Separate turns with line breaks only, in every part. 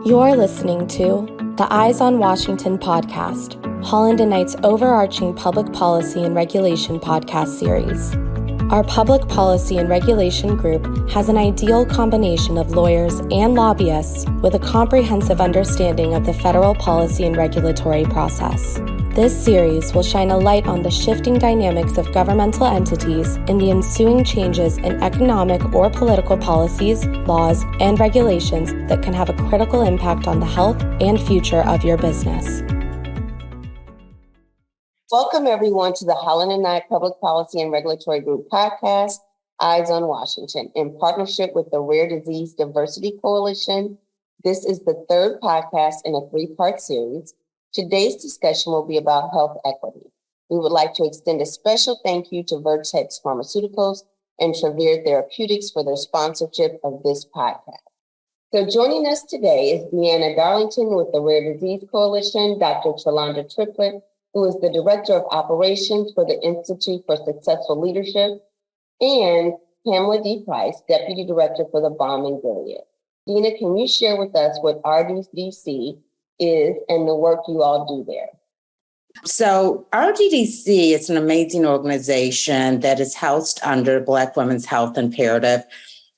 You're listening to the Eyes on Washington podcast, Holland and Knight's overarching public policy and regulation podcast series. Our public policy and regulation group has an ideal combination of lawyers and lobbyists with a comprehensive understanding of the federal policy and regulatory process. This series will shine a light on the shifting dynamics of governmental entities and the ensuing changes in economic or political policies, laws, and regulations that can have a critical impact on the health and future of your business.
Welcome, everyone, to the Holland and Knight Public Policy and Regulatory Group podcast, Eyes on Washington, in partnership with the Rare Disease Diversity Coalition. This is the third podcast in a three-part series. Today's discussion will be about health equity. We would like to extend a special thank you to Vertex Pharmaceuticals and Travere Therapeutics for their sponsorship of this podcast. So joining us today is Deanna Darlington with the Rare Disease Coalition, Dr. Chalondra Triplett, who is the Director of Operations for the Institute for Successful Leadership, and Pamela D. Price, Deputy Director for the Balm and Gilead. Dina, can you share with us what RDDC is and the work you all do there?
So RDDC is an amazing organization that is housed under Black Women's Health Imperative.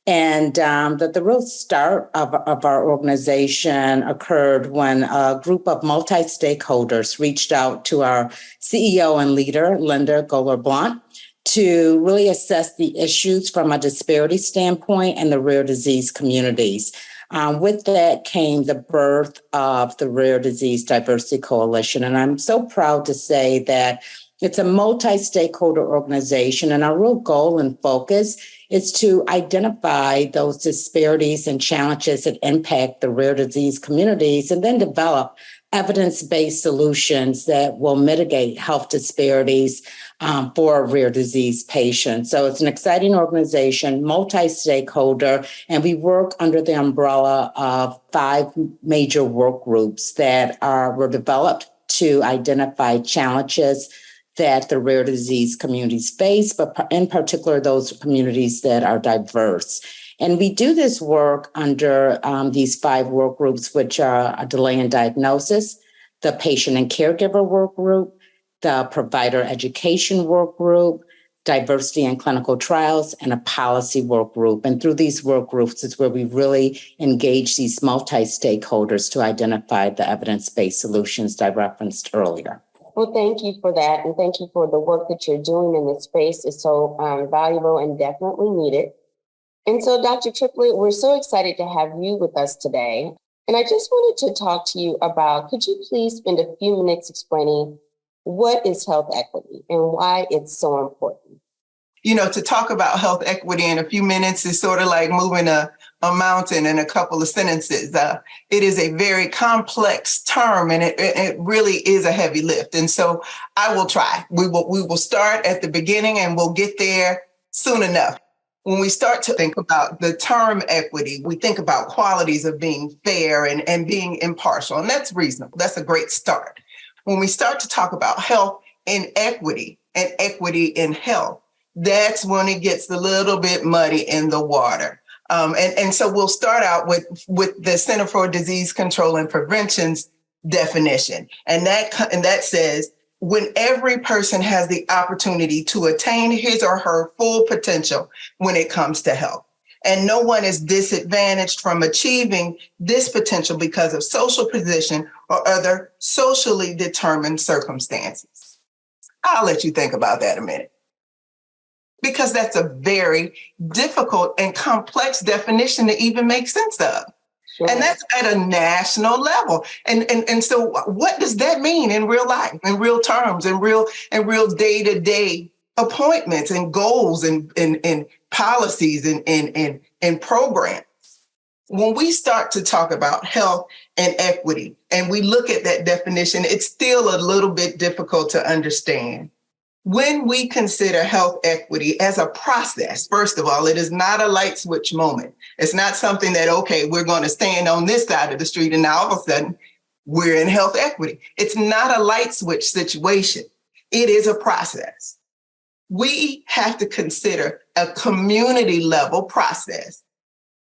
And the real start of our organization occurred when a group of multi-stakeholders reached out to our CEO and leader, Linda Goler-Blount, to really assess the issues from a disparity standpoint in the rare disease communities. With that came the birth of the Rare Disease Diversity Coalition. And I'm so proud to say that it's a multi-stakeholder organization, and our real goal and focus is to identify those disparities and challenges that impact the rare disease communities and then develop evidence-based solutions that will mitigate health disparities for rare disease patients. So it's an exciting organization, multi-stakeholder, and we work under the umbrella of 5 major work groups that were developed to identify challenges that the rare disease communities face, but in particular, those communities that are diverse. And we do this work under these 5 work groups, which are a delay in diagnosis, the patient and caregiver work group, the provider education work group, diversity in clinical trials, and a policy work group. And through these work groups is where we really engage these multi-stakeholders to identify the evidence-based solutions that I referenced earlier.
Well, thank you for that. And thank you for the work that you're doing in this space. It's so valuable and definitely needed. And so, Dr. Triplett, we're so excited to have you with us today. And I just wanted to talk to you about, could you please spend a few minutes explaining what is health equity and why it's so important?
You know, to talk about health equity in a few minutes is sort of like moving a mountain in a couple of sentences. It is a very complex term, and it really is a heavy lift. And so I will try. We will start at the beginning and we'll get there soon enough. When we start to think about the term equity, we think about qualities of being fair and being impartial, and that's reasonable. That's a great start. When we start to talk about health inequity and equity in health, that's when it gets a little bit muddy in the water. And so we'll start out with the Center for Disease Control and Prevention's definition. And that says, when every person has the opportunity to attain his or her full potential when it comes to health. And no one is disadvantaged from achieving this potential because of social position or other socially determined circumstances. I'll let you think about that a minute, because that's a very difficult and complex definition to even make sense of. Sure. And that's at a national level. And so what does that mean in real life, in real terms, in real day-to-day appointments and goals and policies and programs? When we start to talk about health and equity and we look at that definition, it's still a little bit difficult to understand. When we consider health equity as a process, first of all, it is not a light switch moment. It's not something that, okay, we're going to stand on this side of the street and now all of a sudden we're in health equity. It's not a light switch situation. It is a process. We have to consider a community level process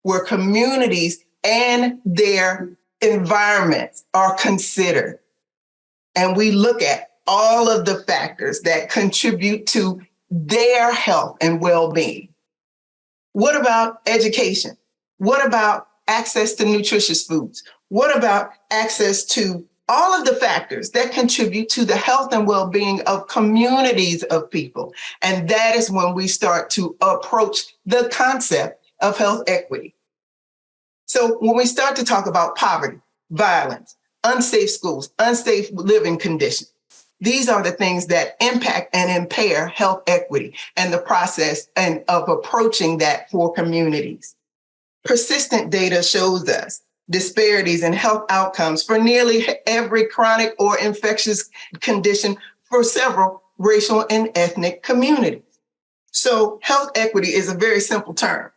where communities and their environments are considered and we look at all of the factors that contribute to their health and well-being. What about education? What about access to nutritious foods? What about access to all of the factors that contribute to the health and well-being of communities of people? And that is when we start to approach the concept of health equity. So when we start to talk about poverty, violence, unsafe schools, unsafe living conditions, these are the things that impact and impair health equity and the process and of approaching that for communities. Persistent data shows us disparities in health outcomes for nearly every chronic or infectious condition for several racial and ethnic communities. So health equity is a very simple term,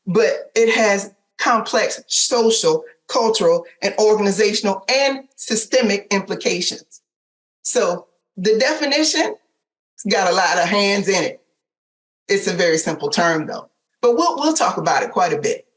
but it has complex social, cultural, and organizational and systemic implications. So the definition has got a lot of hands in it. It's a very simple term though, but we'll talk about it quite a bit.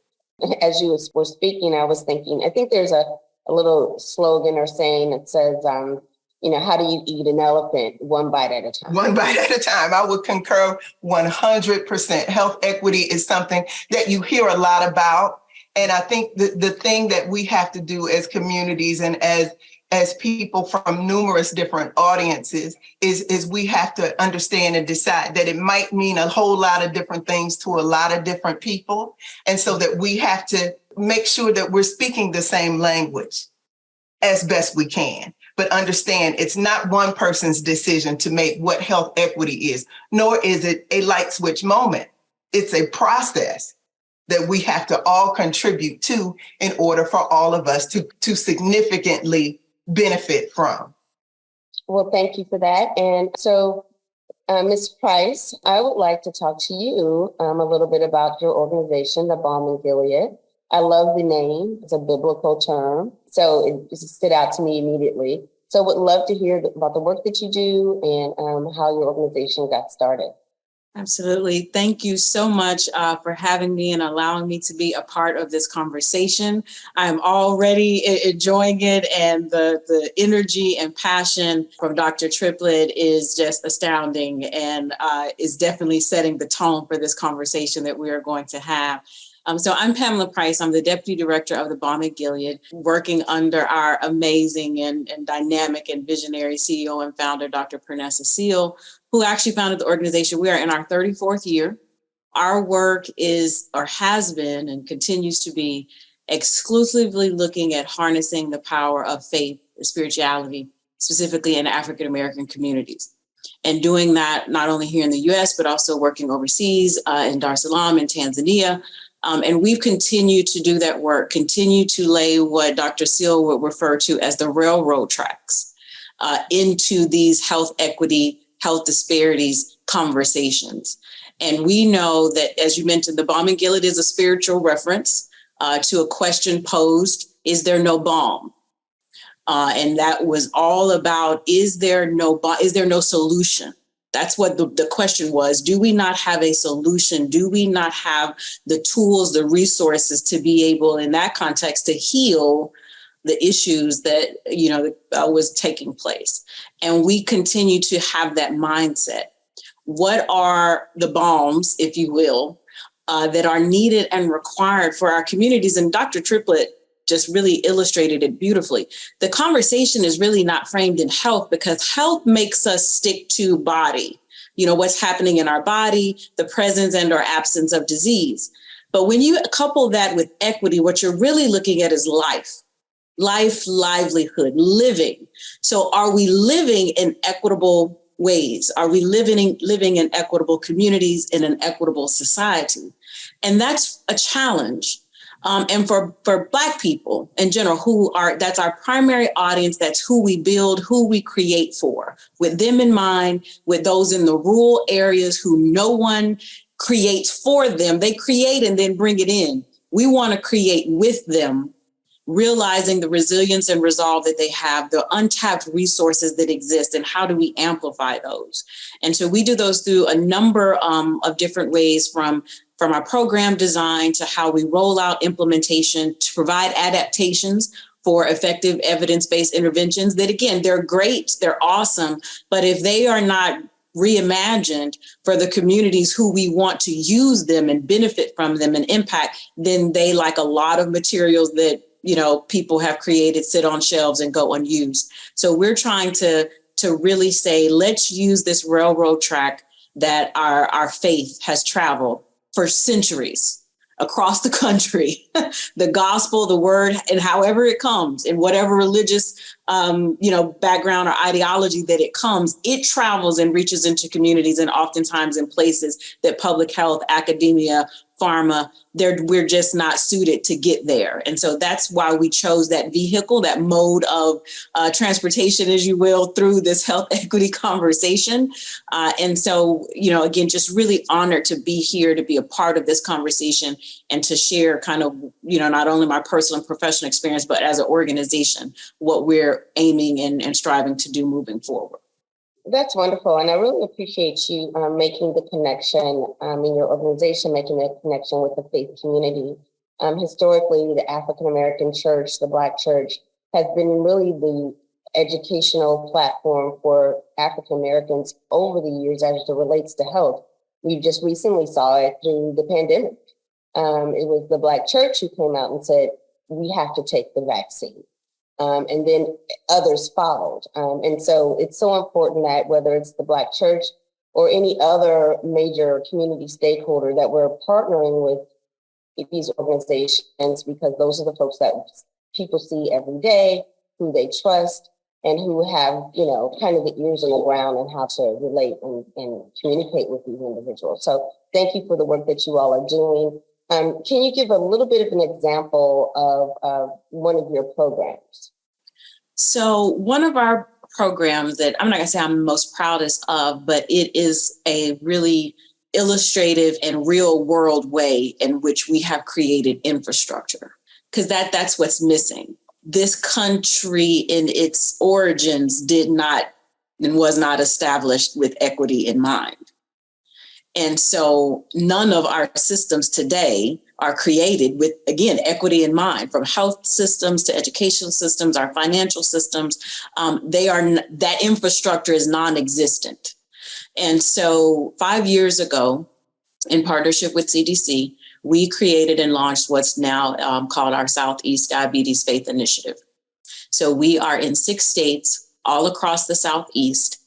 As you were speaking, I was thinking, I think there's a little slogan or saying that says, how do you eat an elephant? One bite at a time.
One bite at a time. I would concur 100%. Health equity is something that you hear a lot about. And I think the thing that we have to do as communities and as people from numerous different audiences is we have to understand and decide that it might mean a whole lot of different things to a lot of different people. And so that we have to make sure that we're speaking the same language as best we can. But understand it's not one person's decision to make what health equity is, nor is it a light switch moment. It's a process that we have to all contribute to in order for all of us to significantly benefit from.
Well, thank you for that. And so, Ms. Price, I would like to talk to you a little bit about your organization, the Balm in Gilead. I love the name. It's a biblical term. So it just stood out to me immediately. So would love to hear about the work that you do and how your organization got started.
Absolutely. Thank you so much for having me and allowing me to be a part of this conversation. I'm already enjoying it, and the energy and passion from Dr. Triplett is just astounding and is definitely setting the tone for this conversation that we are going to have. So I'm Pamela Price. I'm the Deputy Director of the Balm in Gilead, working under our amazing and dynamic and visionary CEO and founder, Dr. Pernessa Seal, who actually founded the organization. We are in our 34th year. Our work is, or has been, and continues to be exclusively looking at harnessing the power of faith and spirituality, specifically in African-American communities. And doing that not only here in the US, but also working overseas in Dar es Salaam in Tanzania. And we've continued to do that work, continue to lay what Dr. Seal would refer to as the railroad tracks into these health equity, health disparities conversations. And we know that, as you mentioned, the Balm in Gilead is a spiritual reference to a question posed, is there no balm? And that was all about, is there no solution? That's what the question was. Do we not have a solution? Do we not have the tools, the resources to be able, in that context, to heal the issues that, was taking place? And we continue to have that mindset. What are the balms, if you will, that are needed and required for our communities? And Dr. Triplett just really illustrated it beautifully. The conversation is really not framed in health, because health makes us stick to body, what's happening in our body, the presence and or absence of disease. But when you couple that with equity, what you're really looking at is life, livelihood, living. So are we living in equitable ways? Are we living in equitable communities, in an equitable society? And that's a challenge. And for Black people in general, that's our primary audience, that's who we build, who we create for, with them in mind, with those in the rural areas who no one creates for them. They create and then bring it in. We want to create with them, realizing the resilience and resolve that they have, the untapped resources that exist, and how do we amplify those? And so we do those through a number of different ways, from our program design to how we roll out implementation to provide adaptations for effective evidence-based interventions that, again, they're great, they're awesome, but if they are not reimagined for the communities who we want to use them and benefit from them and impact, then they, like a lot of materials that, you know, people have created, sit on shelves and go unused. So we're trying to really say, let's use this railroad track that our faith has traveled for centuries across the country, the gospel, the word, and however it comes, in whatever religious background or ideology that it comes, it travels and reaches into communities, and oftentimes in places that public health, academia, pharma, we're just not suited to get there. And so that's why we chose that vehicle, that mode of transportation, as you will, through this health equity conversation. And so, again, just really honored to be here, to be a part of this conversation and to share kind of, not only my personal and professional experience, but as an organization, what we're aiming and striving to do moving forward.
That's wonderful. And I really appreciate you making the connection in your organization, making that connection with the faith community. Historically, the African-American church, the Black church, has been really the educational platform for African-Americans over the years as it relates to health. We just recently saw it through the pandemic. It was the Black church who came out and said, we have to take the vaccine. And then others followed. And so it's so important that whether it's the Black church or any other major community stakeholder, that we're partnering with these organizations, because those are the folks that people see every day, who they trust, and who have, kind of the ears on the ground and how to relate and communicate with these individuals. So thank you for the work that you all are doing. Can you give a little bit of an example of one of your programs?
So one of our programs that I'm not going to say I'm most proudest of, but it is a really illustrative and real world way in which we have created infrastructure, because that's what's missing. This country in its origins did not and was not established with equity in mind. And so none of our systems today are created with, again, equity in mind, from health systems to educational systems, our financial systems. That infrastructure is non-existent. And so 5 years ago, in partnership with CDC, we created and launched what's now called our Southeast Diabetes Faith Initiative. So we are in 6 states all across the Southeast.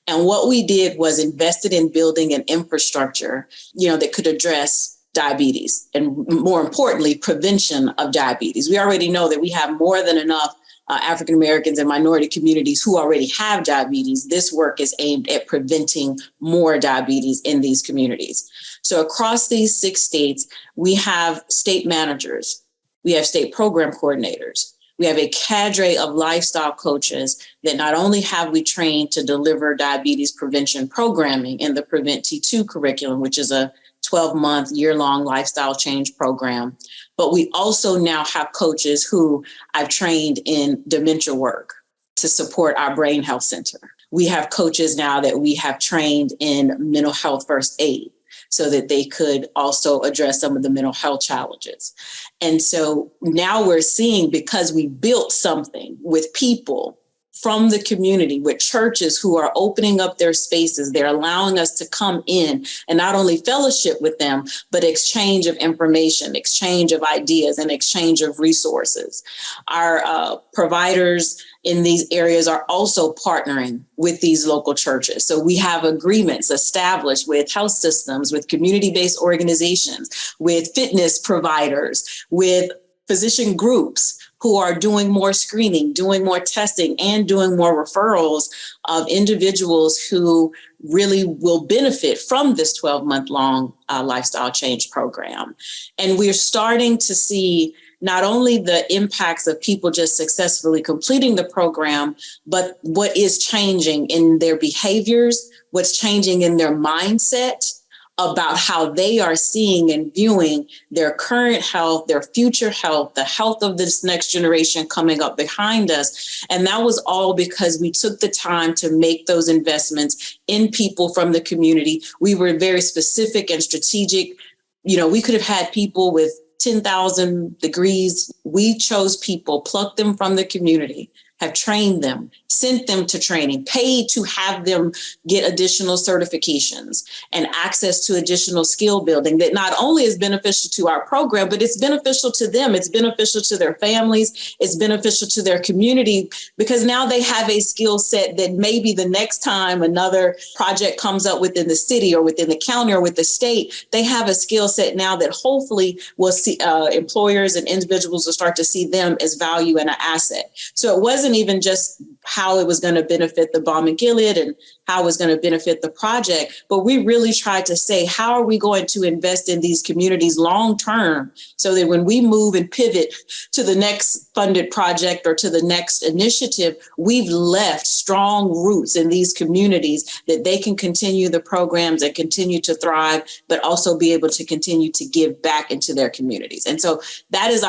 And what we did was invested in building an infrastructure, that could address diabetes and, more importantly, prevention of diabetes. We already know that we have more than enough African Americans and minority communities who already have diabetes. This work is aimed at preventing more diabetes in these communities. So across these 6 states, we have state managers, we have state program coordinators. We have a cadre of lifestyle coaches that not only have we trained to deliver diabetes prevention programming in the Prevent T2 curriculum, which is a 12-month, year-long lifestyle change program, but we also now have coaches who I've trained in dementia work to support our brain health center. We have coaches now that we have trained in mental health first aid, so that they could also address some of the mental health challenges. And so now we're seeing, because we built something with people from the community, with churches who are opening up their spaces, they're allowing us to come in and not only fellowship with them, but exchange of information, exchange of ideas, and exchange of resources. Our providers in these areas are also partnering with these local churches. So we have agreements established with health systems, with community-based organizations, with fitness providers, with physician groups who are doing more screening, doing more testing, and doing more referrals of individuals who really will benefit from this 12-month-long lifestyle change program. And we're starting to see not only the impacts of people just successfully completing the program, but what is changing in their behaviors, what's changing in their mindset about how they are seeing and viewing their current health, their future health, the health of this next generation coming up behind us. And that was all because we took the time to make those investments in people from the community. We were very specific and strategic. We could have had people with 10,000 degrees. We chose people, plucked them from the community, have trained them, sent them to training, paid to have them get additional certifications and access to additional skill building that not only is beneficial to our program, but it's beneficial to them. It's beneficial to their families. It's beneficial to their community, because now they have a skill set that maybe the next time another project comes up within the city or within the county or with the state, they have a skill set now that hopefully will see employers and individuals will start to see them as value and an asset. So it wasn't even just how it was going to benefit the Balm and Gilead and how it was going to benefit the project, but we really tried to say, how are we going to invest in these communities long term so that when we move and pivot to the next funded project or to the next initiative, we've left strong roots in these communities that they can continue the programs and continue to thrive, but also be able to continue to give back into their communities. And so that is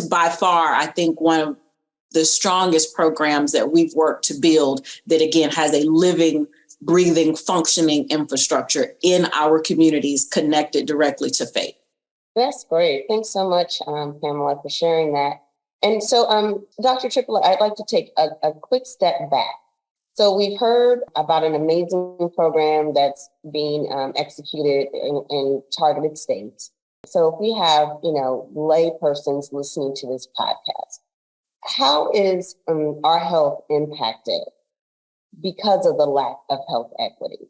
by far, I think, one of the strongest programs that we've worked to build that, again, has a living, breathing, functioning infrastructure in our communities connected directly to faith.
That's great. Thanks so much, Pamela, for sharing that. And so, Dr. Triplett, I'd like to take a quick step back. So we've heard about an amazing program that's being executed in targeted states. So if we have, lay persons listening to this podcast, how is our health impacted because of the lack of health equity?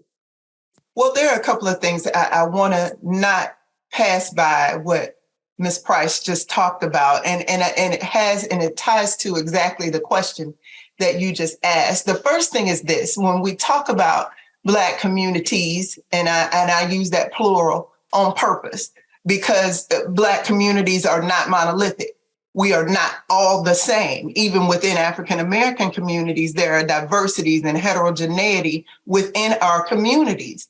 Well, there are a couple of things I want to not pass by what Ms. Price just talked about, and it ties to exactly the question that you just asked. The first thing is this: when we talk about Black communities, and I use that plural on purpose, because Black communities are not monolithic. We are not all the same. Even within African American communities, there are diversities and heterogeneity within our communities.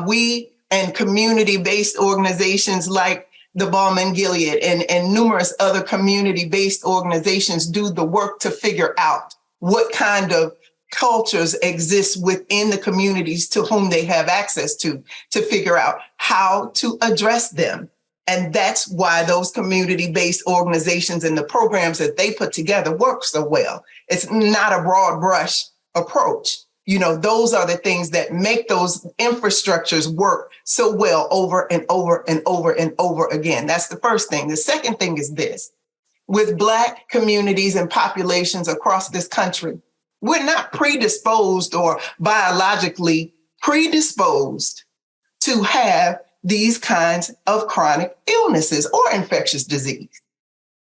We and community-based organizations like the Balm and Gilead and numerous other community-based organizations do the work to figure out what kind of cultures exist within the communities to whom they have access to figure out how to address them. And that's why those community-based organizations and the programs that they put together work so well. It's not a broad brush approach. Those are the things that make those infrastructures work so well over and over and over and over again. That's the first thing. The second thing is this: with Black communities and populations across this country, we're not predisposed or biologically predisposed to have these kinds of chronic illnesses or infectious disease.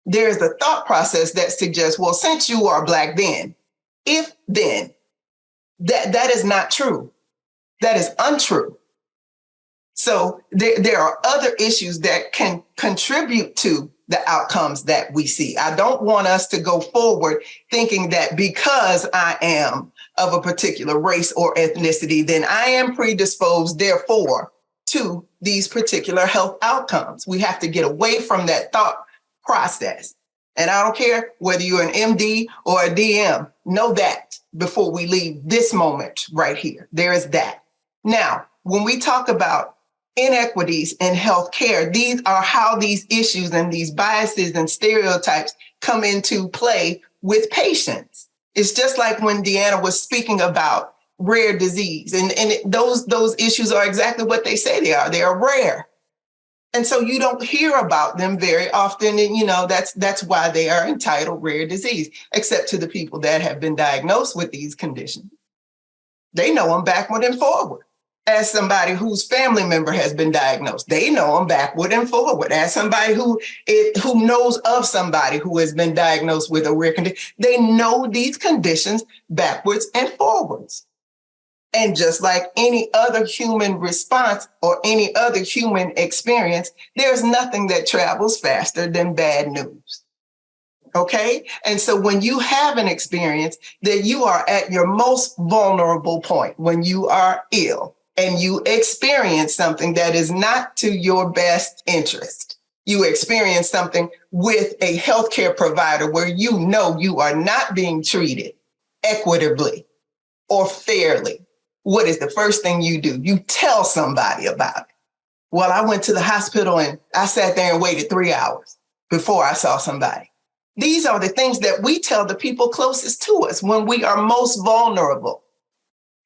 There's a thought process that suggests, well, since you are Black then, that is not true. That is untrue. So there are other issues that can contribute to the outcomes that we see. I don't want us to go forward thinking that because I am of a particular race or ethnicity, then I am predisposed, therefore, to these particular health outcomes. We have to get away from that thought process. And I don't care whether you're an MD or a DM, know that before we leave this moment right here. There is that. Now, when we talk about inequities in healthcare, these are how these issues and these biases and stereotypes come into play with patients. It's just like when Deanna was speaking about rare disease, and those issues are exactly what they say they are. They are rare. And so you don't hear about them very often. And, that's why they are entitled rare disease, except to the people that have been diagnosed with these conditions. They know them backward and forward. As somebody whose family member has been diagnosed, they know them backward and forward. As somebody who knows of somebody who has been diagnosed with a rare condition, they know these conditions backwards and forwards. And just like any other human response or any other human experience, there's nothing that travels faster than bad news. Okay? And so when you have an experience that you are at your most vulnerable point, when you are ill and you experience something that is not to your best interest, you experience something with a healthcare provider where you know you are not being treated equitably or fairly, what is the first thing you do? You tell somebody about it. Well, I went to the hospital and I sat there and waited 3 hours. before I saw somebody. These are the things that we tell the people closest to us when we are most vulnerable.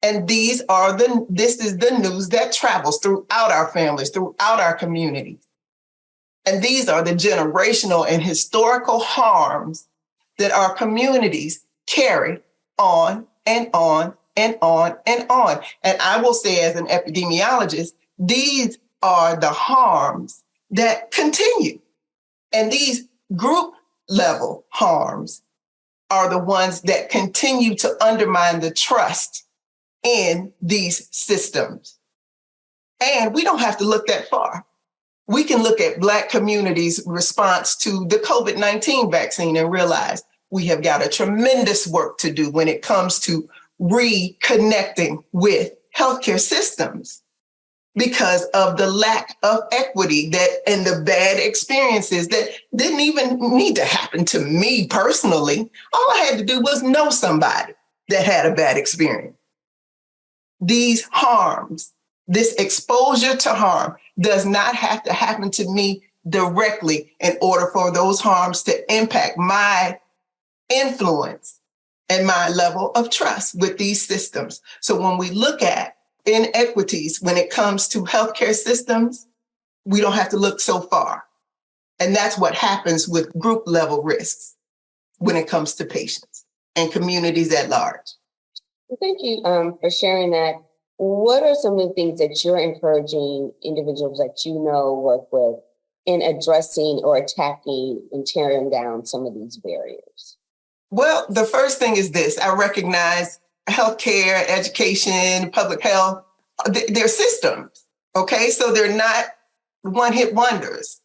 And this is the news that travels throughout our families, throughout our communities. And these are the generational and historical harms that our communities carry on and on and on and on. And I will say, as an epidemiologist, these are the harms that continue. And these group level harms are the ones that continue to undermine the trust in these systems. And we don't have to look that far. We can look at Black communities' response to the COVID-19 vaccine and realize we have got a tremendous work to do when it comes to reconnecting with healthcare systems because of the lack of equity and the bad experiences that didn't even need to happen to me personally. All I had to do was know somebody that had a bad experience. These harms, this exposure to harm does not have to happen to me directly in order for those harms to impact my influence and my level of trust with these systems. So when we look at inequities when it comes to healthcare systems, we don't have to look so far. And that's what happens with group level risks when it comes to patients and communities at large.
Thank you for sharing that. What are some of the things that you're encouraging individuals that you know work with in addressing or attacking and tearing down some of these barriers?
Well, the first thing is this. I recognize healthcare, education, public health, they're systems, okay? So they're not one-hit wonders.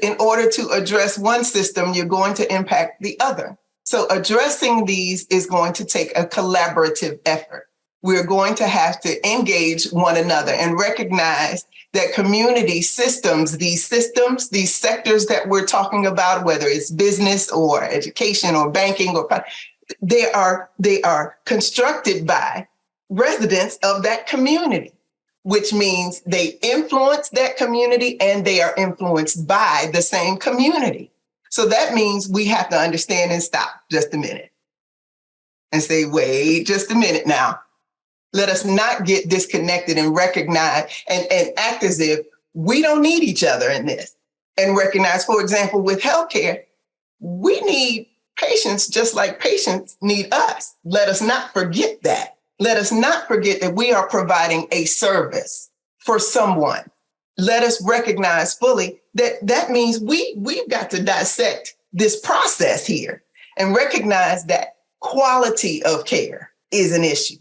In order to address one system, you're going to impact the other. So addressing these is going to take a collaborative effort. We're going to have to engage one another and recognize that community systems, these sectors that we're talking about, whether it's business or education or banking, or they are constructed by residents of that community, which means they influence that community and they are influenced by the same community. So that means we have to understand and stop just a minute and say, wait just a minute now. Let us not get disconnected and recognize and act as if we don't need each other in this. And recognize, for example, with healthcare, we need patients just like patients need us. Let us not forget that. Let us not forget that we are providing a service for someone. Let us recognize fully that means we've got to dissect this process here and recognize that quality of care is an issue.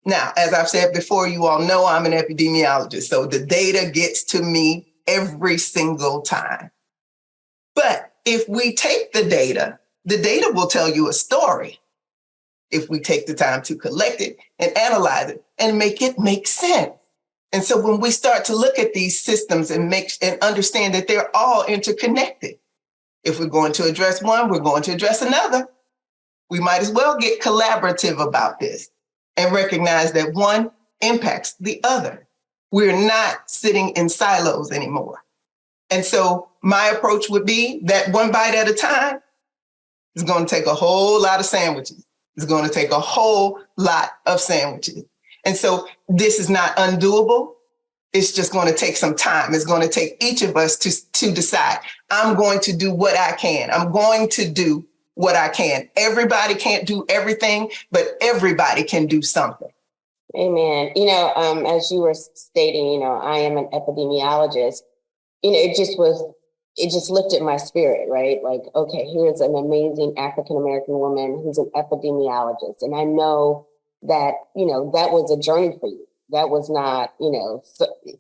Now, as I've said before, you all know I'm an epidemiologist, so the data gets to me every single time. But if we take the data will tell you a story. If we take the time to collect it and analyze it and make it make sense. And so when we start to look at these systems and understand that they're all interconnected, if we're going to address one, we're going to address another. We might as well get collaborative about this and recognize that one impacts the other. We're not sitting in silos anymore. And so my approach would be that one bite at a time is going to take a whole lot of sandwiches. It's going to take a whole lot of sandwiches. And so this is not undoable. It's just going to take some time. It's going to take each of us to decide, I'm going to do what I can. I'm going to do what I can. Everybody can't do everything, but everybody can do something.
Amen. As you were stating, I am an epidemiologist. It just lifted my spirit, right? Like, okay, here's an amazing African-American woman who's an epidemiologist. And I know that, that was a journey for you. That was not,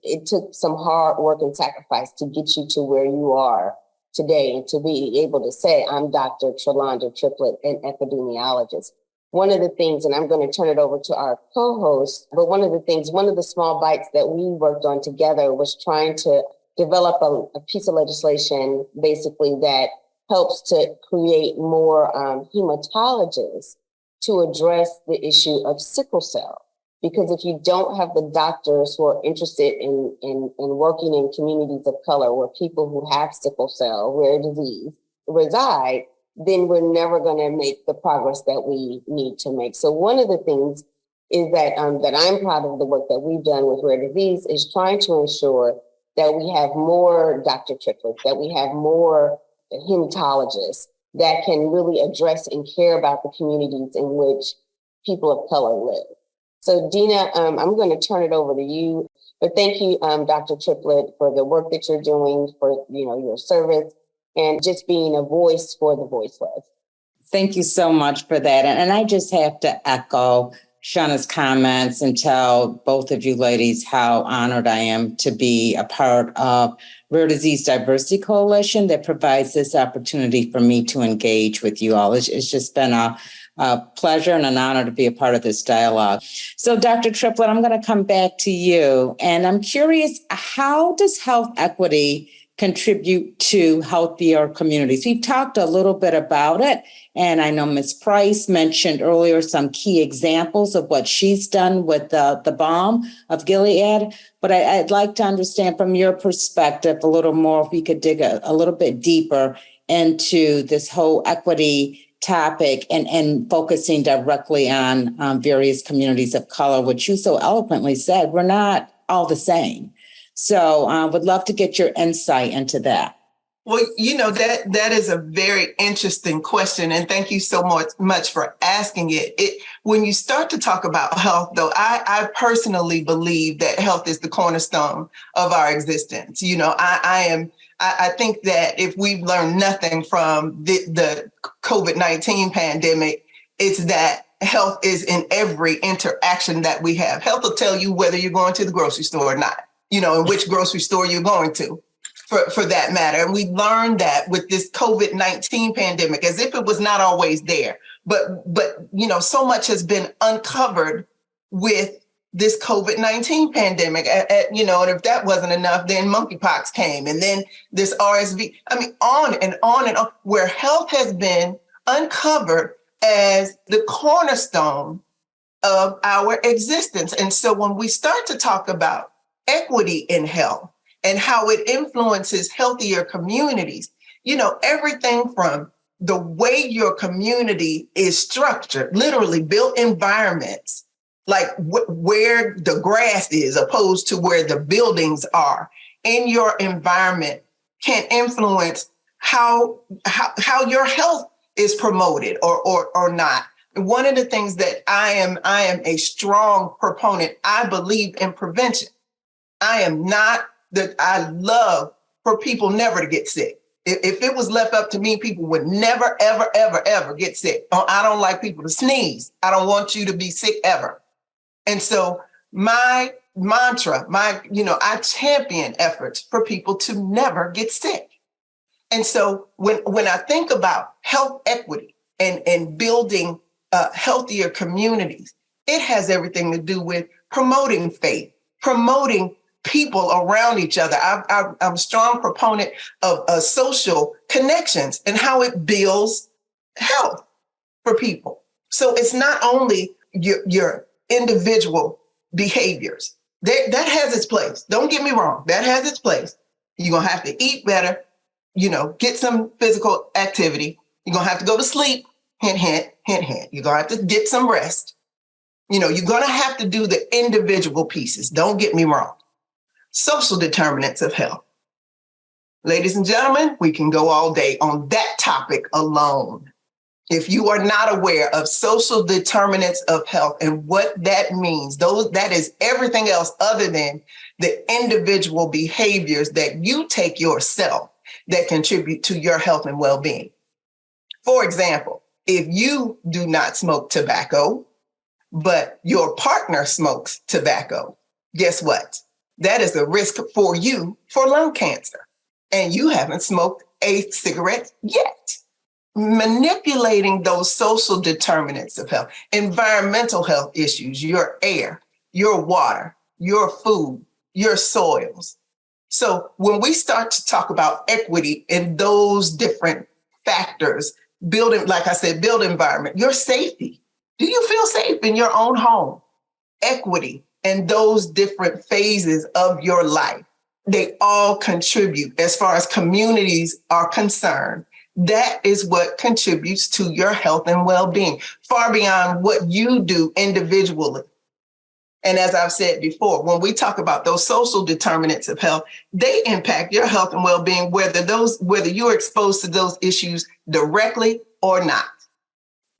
it took some hard work and sacrifice to get you to where you are today and to be able to say, I'm Dr. Trelonda Triplett, an epidemiologist. One of the things, and I'm going to turn it over to our co-host, but one of the small bites that we worked on together was trying to develop a piece of legislation basically that helps to create more hematologists to address the issue of sickle cell. Because if you don't have the doctors who are interested in working in communities of color where people who have sickle cell, rare disease, reside, then we're never going to make the progress that we need to make. So one of the things is that that I'm proud of the work that we've done with rare disease is trying to ensure that we have more Dr. Triplett, that we have more hematologists that can really address and care about the communities in which people of color live. So Dina, I'm going to turn it over to you, but thank you, Dr. Triplett, for the work that you're doing, for your service, and just being a voice for the voiceless.
Thank you so much for that. And I just have to echo Shauna's comments and tell both of you ladies how honored I am to be a part of Rare Disease Diversity Coalition that provides this opportunity for me to engage with you all. It's just been a pleasure and an honor to be a part of this dialogue. So Dr. Triplett, I'm going to come back to you. And I'm curious, how does health equity contribute to healthier communities? We've talked a little bit about it. And I know Ms. Price mentioned earlier some key examples of what she's done with the balm of Gilead. But I'd like to understand from your perspective a little more, if we could dig a little bit deeper into this whole equity topic and focusing directly on various communities of color, which you so eloquently said, we're not all the same. So I would love to get your insight into that.
Well, that is a very interesting question. And thank you so much for asking it. When you start to talk about health, though, I personally believe that health is the cornerstone of our existence. I think that if we've learned nothing from the COVID-19 pandemic, it's that health is in every interaction that we have. Health will tell you whether you're going to the grocery store or not, and which grocery store you're going to. For that matter. And we learned that with this COVID-19 pandemic, as if it was not always there. But so much has been uncovered with this COVID-19 pandemic. And if that wasn't enough, then monkeypox came, and then this RSV. On and on and on, where health has been uncovered as the cornerstone of our existence. And so when we start to talk about equity in health, and how it influences healthier communities, everything from the way your community is structured, literally built environments, like where the grass is opposed to where the buildings are in your environment, can influence how your health is promoted or not. One of the things that I am a strong proponent, I believe in prevention. I love for people never to get sick. If it was left up to me, people would never, ever, ever, ever get sick. I don't like people to sneeze. I don't want you to be sick ever. And so my mantra, I champion efforts for people to never get sick. And so when I think about health equity and building healthier communities, it has everything to do with promoting faith, promoting people around each other. I'm a strong proponent of social connections and how it builds health for people. So it's not only your individual behaviors. That has its place. Don't get me wrong. That has its place. You're going to have to eat better, get some physical activity. You're going to have to go to sleep. Hint, hint, hint, hint. You're going to have to get some rest. You're going to have to do the individual pieces. Don't get me wrong. Social determinants of health. Ladies and gentlemen, we can go all day on that topic alone. If you are not aware of social determinants of health and what that means, that is everything else other than the individual behaviors that you take yourself that contribute to your health and well-being. For example, if you do not smoke tobacco, but your partner smokes tobacco, guess what? That is a risk for you for lung cancer. And you haven't smoked a cigarette yet. Manipulating those social determinants of health, environmental health issues, your air, your water, your food, your soils. So when we start to talk about equity in those different factors, building, like I said, build environment, your safety. Do you feel safe in your own home? equity in those different phases of your life. They all contribute as far as communities are concerned. That is what contributes to your health and well-being, far beyond what you do individually. And as I've said before, when we talk about those social determinants of health, they impact your health and well-being, whether you're exposed to those issues directly or not.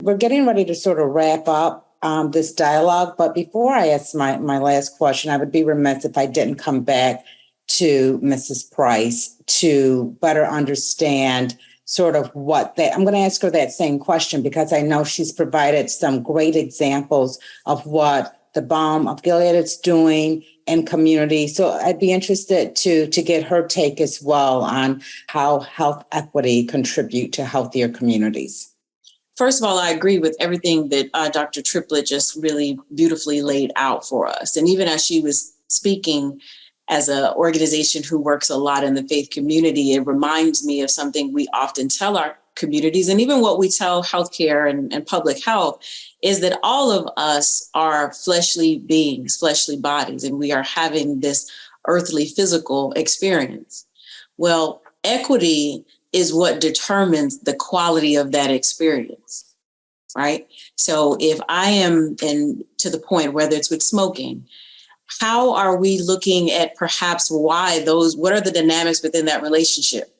We're getting ready to sort of wrap up this dialogue, but before I ask my last question, I would be remiss if I didn't come back to Mrs. Price to better understand sort of I'm going to ask her that same question because I know she's provided some great examples of what the Balm of Gilead is doing in community. So I'd be interested to get her take as well on how health equity contribute to healthier communities.
First of all, I agree with everything that Dr. Triplett just really beautifully laid out for us. And even as she was speaking, as an organization who works a lot in the faith community, it reminds me of something we often tell our communities, and even what we tell healthcare and public health, is that all of us are fleshly beings, fleshly bodies, and we are having this earthly physical experience. Well, equity is what determines the quality of that experience, right? So if I am to the point, whether it's with smoking, how are we looking at perhaps what are the dynamics within that relationship?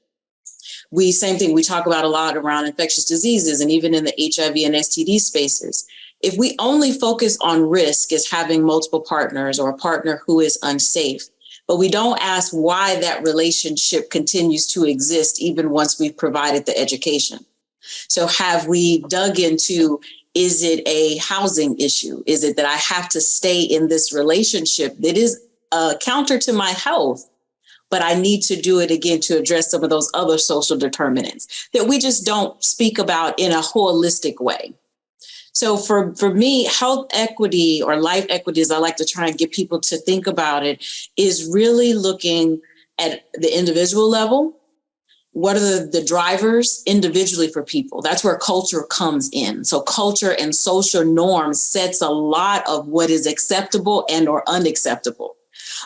Same thing we talk about a lot around infectious diseases and even in the HIV and STD spaces. If we only focus on risk as having multiple partners or a partner who is unsafe, but we don't ask why that relationship continues to exist even once we've provided the education. So have we dug into, is it a housing issue? Is it that I have to stay in this relationship that is counter to my health, but I need to do it again to address some of those other social determinants that we just don't speak about in a holistic way? So for me, health equity or life equity, as I like to try and get people to think about it, is really looking at the individual level. What are the drivers individually for people? That's where culture comes in. So culture and social norms sets a lot of what is acceptable and or unacceptable.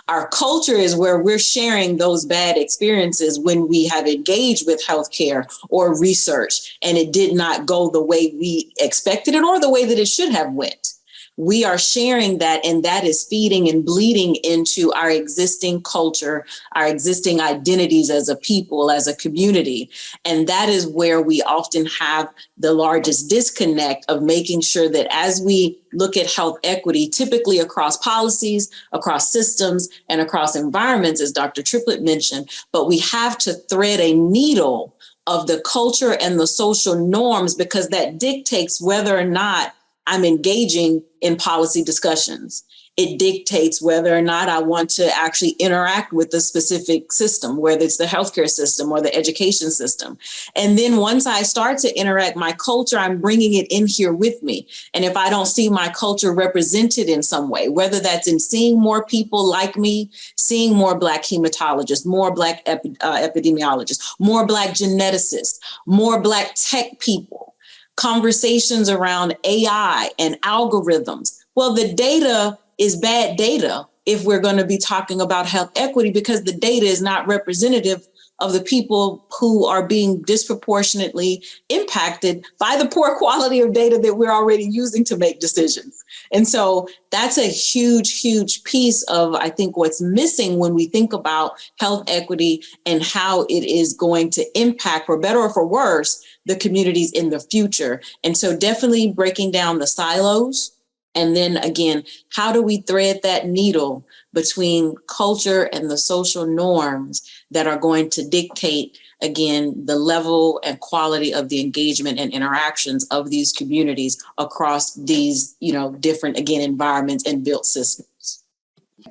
Our culture is where we're sharing those bad experiences when we have engaged with healthcare or research and it did not go the way we expected it or the way that it should have went. We are sharing that, and that is feeding and bleeding into our existing culture, our existing identities as a people, as a community. And that is where we often have the largest disconnect of making sure that as we look at health equity, typically across policies, across systems, and across environments, as Dr. Triplett mentioned, but we have to thread a needle of the culture and the social norms because that dictates whether or not I'm engaging in policy discussions. It dictates whether or not I want to actually interact with the specific system, whether it's the healthcare system or the education system. And then once I start to interact my culture, I'm bringing it in here with me. And if I don't see my culture represented in some way, whether that's in seeing more people like me, seeing more Black hematologists, more Black epidemiologists, more Black geneticists, more Black tech people, conversations around AI and algorithms. Well, the data is bad data if we're going to be talking about health equity because the data is not representative of the people who are being disproportionately impacted by the poor quality of data that we're already using to make decisions. And so that's a huge, huge piece of, I think, what's missing when we think about health equity and how it is going to impact, for better or for worse, the communities in the future. And so definitely breaking down the silos. And then again, how do we thread that needle between culture and the social norms that are going to dictate, again, the level and quality of the engagement and interactions of these communities across these, different, again, environments and built systems?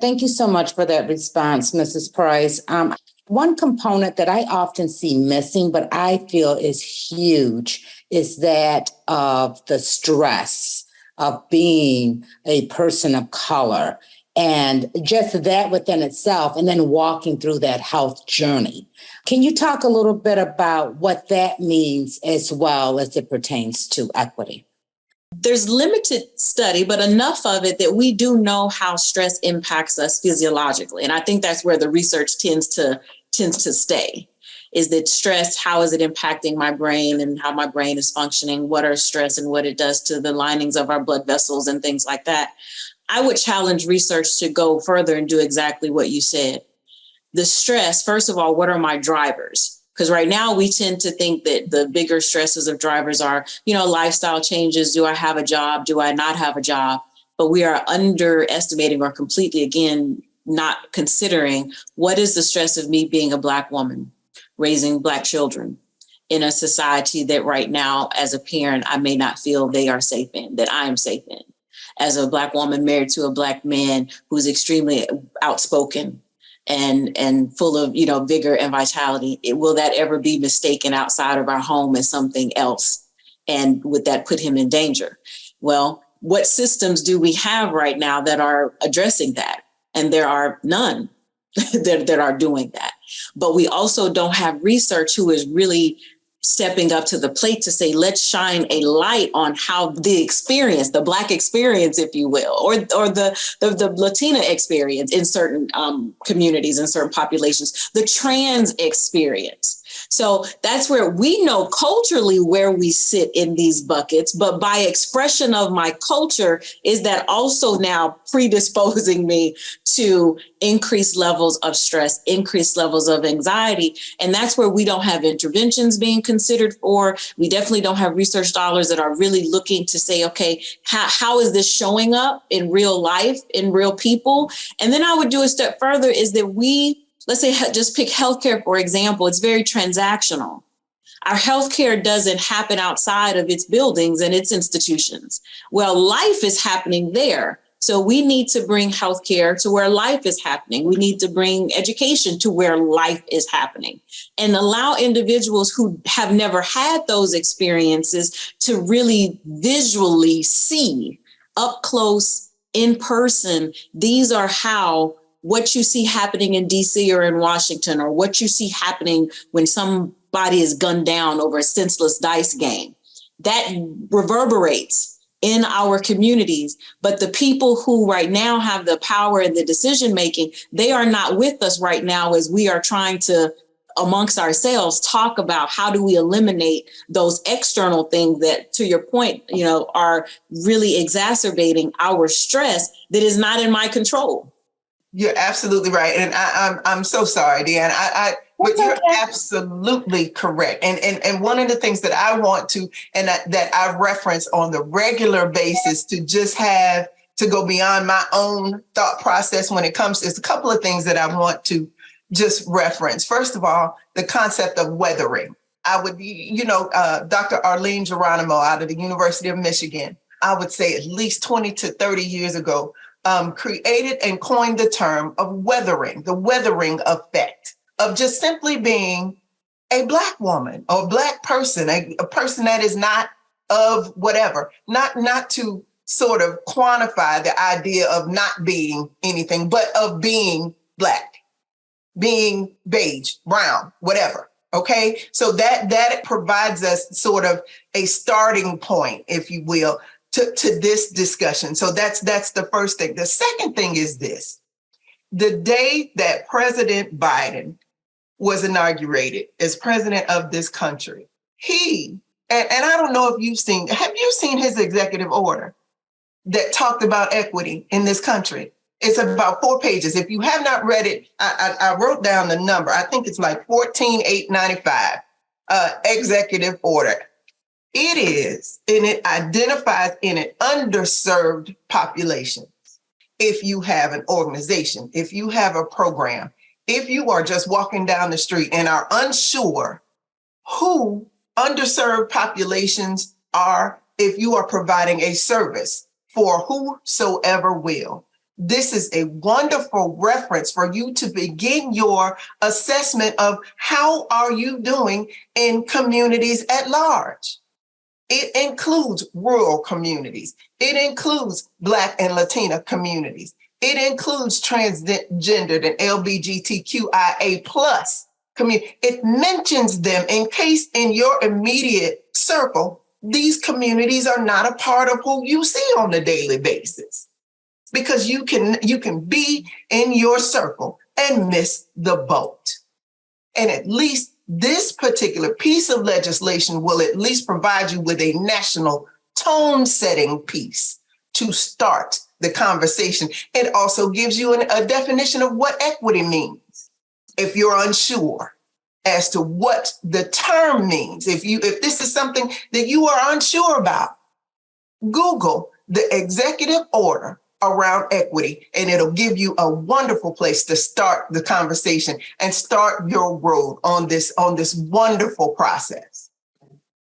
Thank you so much for that response, Mrs. Price. One component that I often see missing, but I feel is huge, is that of the stress of being a person of color and just that within itself, and then walking through that health journey. Can you talk a little bit about what that means as well as it pertains to equity?
there's limited study, but enough of it that we do know how stress impacts us physiologically. And I think that's where the research tends to stay, is that stress, how is it impacting my brain and how my brain is functioning? What are stress and what it does to the linings of our blood vessels and things like that? I would challenge research to go further and do exactly what you said. The stress, first of all, what are my drivers? Because right now we tend to think that the bigger stresses of drivers are, lifestyle changes. Do I have a job? Do I not have a job? But we are underestimating or completely, again, not considering what is the stress of me being a Black woman, raising Black children in a society that right now, as a parent, I may not feel they are safe in, that I am safe in. As a Black woman married to a Black man who's extremely outspoken and full of, vigor and vitality, will that ever be mistaken outside of our home as something else? And would that put him in danger? Well, what systems do we have right now that are addressing that? And there are none that are doing that. But we also don't have research who is really stepping up to the plate to say, let's shine a light on how the experience, the Black experience, if you will, or the Latina experience in certain communities and certain populations, the trans experience. So that's where we know culturally where we sit in these buckets, but by expression of my culture, is that also now predisposing me to increased levels of stress, increased levels of anxiety. And that's where we don't have interventions being considered for. We definitely don't have research dollars that are really looking to say, okay, how is this showing up in real life, in real people? And then I would do a step further is that let's say, just pick healthcare, for example. It's very transactional. Our healthcare doesn't happen outside of its buildings and its institutions. Well, life is happening there. So we need to bring healthcare to where life is happening. We need to bring education to where life is happening and allow individuals who have never had those experiences to really visually see up close, in person. These are how what you see happening in DC or in Washington, or what you see happening when somebody is gunned down over a senseless dice game, that reverberates in our communities. But the people who right now have the power and the decision making, they are not with us right now as we are trying to, amongst ourselves, talk about how do we eliminate those external things that, to your point, are really exacerbating our stress that is not in my control.
You're absolutely right. And I'm so sorry, Deanna. But you're absolutely correct. And one of the things that I want to, and that I reference on the regular basis to just have to go beyond my own thought process when it comes to, is a couple of things that I want to just reference. First of all, the concept of weathering. I would, Dr. Arlene Geronimo out of the University of Michigan, I would say at least 20 to 30 years ago, created and coined the term of weathering, the weathering effect of just simply being a Black woman or a Black person, a person that is not of whatever, not to sort of quantify the idea of not being anything, but of being Black, being beige, brown, whatever. Okay, so that provides us sort of a starting point, if you will, to this discussion. So that's the first thing. The second thing is this. The day that President Biden was inaugurated as president of this country, and I don't know if have you seen his executive order that talked about equity in this country? It's about 4 pages. If you have not read it, I wrote down the number. I think it's like 14,895 executive order. It is, and it identifies in an underserved population. If you have an organization, if you have a program, if you are just walking down the street and are unsure who underserved populations are, if you are providing a service for whosoever will, this is a wonderful reference for you to begin your assessment of how are you doing in communities at large. It includes rural communities. It includes Black and Latina communities. It includes transgendered and LGBTQIA plus community. It mentions them in case in your immediate circle, these communities are not a part of who you see on a daily basis, because you can be in your circle and miss the boat. And at least this particular piece of legislation will at least provide you with a national tone-setting piece to start the conversation. It also gives you a definition of what equity means. If you're unsure as to what the term means, if this is something that you are unsure about, Google the executive order around equity, and it'll give you a wonderful place to start the conversation and start your road on this wonderful process.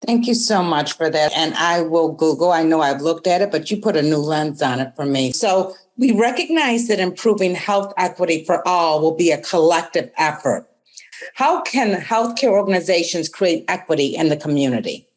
Thank you so much for that. And I will Google. I know I've looked at it, but you put a new lens on it for me. So we recognize that improving health equity for all will be a collective effort. How can healthcare organizations create equity in the community?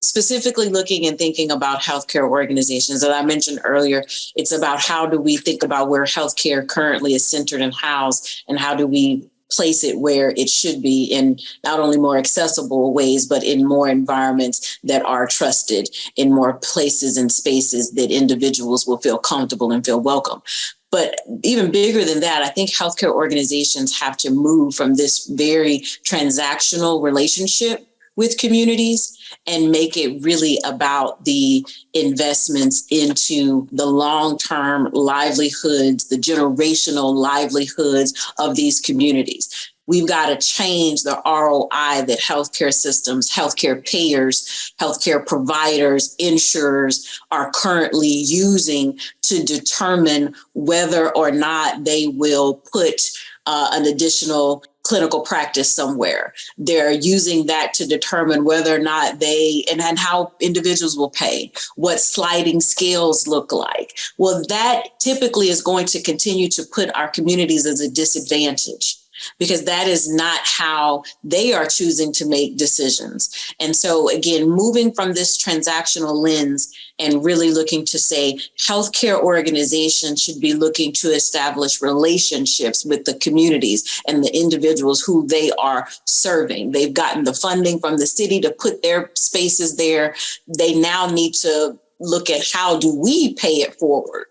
Specifically looking and thinking about healthcare organizations, as I mentioned earlier, it's about how do we think about where healthcare currently is centered and housed, and how do we place it where it should be in not only more accessible ways, but in more environments that are trusted, in more places and spaces that individuals will feel comfortable and feel welcome. But even bigger than that, I think healthcare organizations have to move from this very transactional relationship with communities and make it really about the investments into the long-term livelihoods, the generational livelihoods of these communities. We've got to change the ROI that healthcare systems, healthcare payers, healthcare providers, insurers are currently using to determine whether or not they will put an additional clinical practice somewhere. They're using that to determine whether or not and how individuals will pay, what sliding scales look like. Well, that typically is going to continue to put our communities as a disadvantage, because that is not how they are choosing to make decisions. And so again, moving from this transactional lens and really looking to say healthcare organizations should be looking to establish relationships with the communities and the individuals who they are serving. They've gotten the funding from the city to put their spaces there. They now need to look at how do we pay it forward?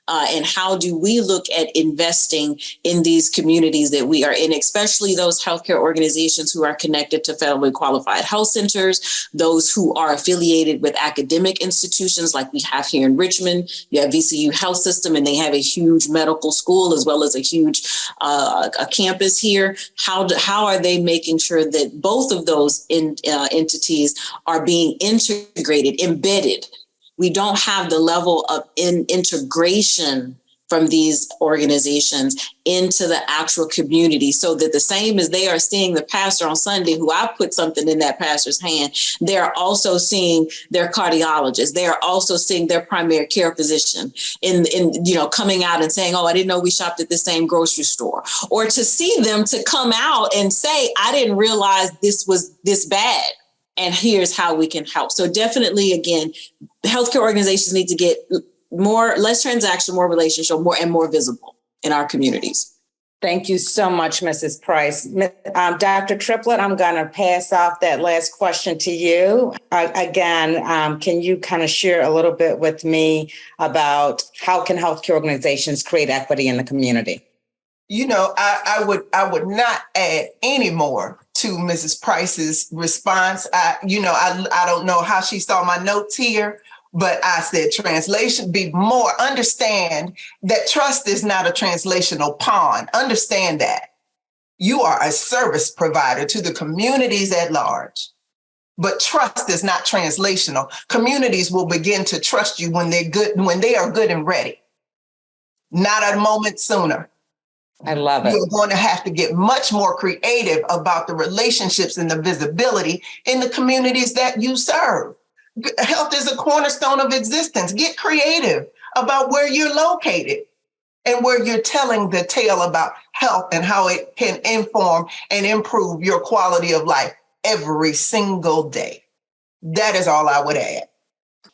And how do we look at investing in these communities that we are in, especially those healthcare organizations who are connected to federally qualified health centers, those who are affiliated with academic institutions like we have here in Richmond. You have VCU Health System, and they have a huge medical school as well as a huge a campus here. How are they making sure that both of those entities are being integrated, embedded? We don't have the level of integration from these organizations into the actual community, so that the same as they are seeing the pastor on Sunday, who I put something in that pastor's hand, they're also seeing their cardiologist. They are also seeing their primary care physician in coming out and saying, oh, I didn't know we shopped at the same grocery store. Or to see them to come out and say, I didn't realize this was this bad, and here's how we can help. So definitely, again, healthcare organizations need to get less transactional, more relational, more visible in our communities.
Thank you so much, Mrs. Price. Dr. Triplett, I'm going to pass off that last question to you. Can you kind of share a little bit with me about how can healthcare organizations create equity in the community?
I would not add any more to Mrs. Price's response. I don't know how she saw my notes here, but I said translation, be more, understand that trust is not a translational pawn. Understand that. You are a service provider to the communities at large, but trust is not translational. Communities will begin to trust you when they're good, when they are good and ready, not a moment sooner.
I love it.
You're going to have to get much more creative about the relationships and the visibility in the communities that you serve. Health is a cornerstone of existence. Get creative about where you're located and where you're telling the tale about health and how it can inform and improve your quality of life every single day. That is all I would add.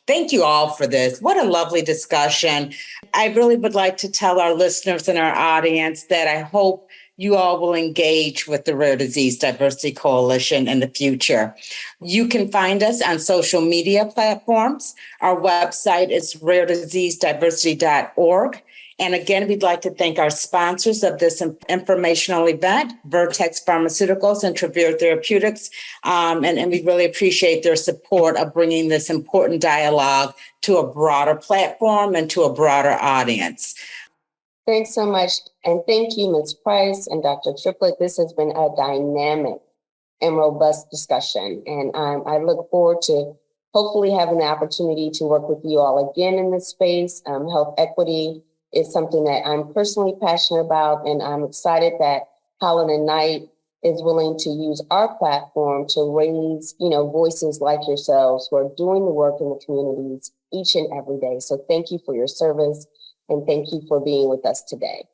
Thank you all for this. What a lovely discussion. I really would like to tell our listeners and our audience that I hope you all will engage with the Rare Disease Diversity Coalition in the future. You can find us on social media platforms. Our website is rarediseasediversity.org. And again, we'd like to thank our sponsors of this informational event, Vertex Pharmaceuticals and Travere Therapeutics. And we really appreciate their support of bringing this important dialogue to a broader platform and to a broader audience.
Thanks so much. And thank you, Ms. Price and Dr. Triplett. This has been a dynamic and robust discussion. And I look forward to hopefully having the opportunity to work with you all again in this space. Health equity is something that I'm personally passionate about, and I'm excited that Holland and Knight is willing to use our platform to raise, voices like yourselves who are doing the work in the communities each and every day. So thank you for your service, and thank you for being with us today.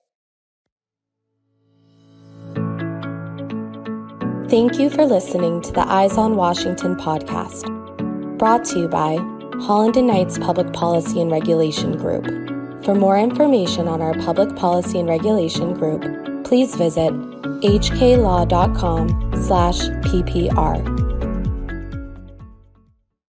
Thank you for listening to the Eyes on Washington podcast, brought to you by Holland and Knight's Public Policy and Regulation Group. For more information on our Public Policy and Regulation Group, please visit hklaw.com/ppr.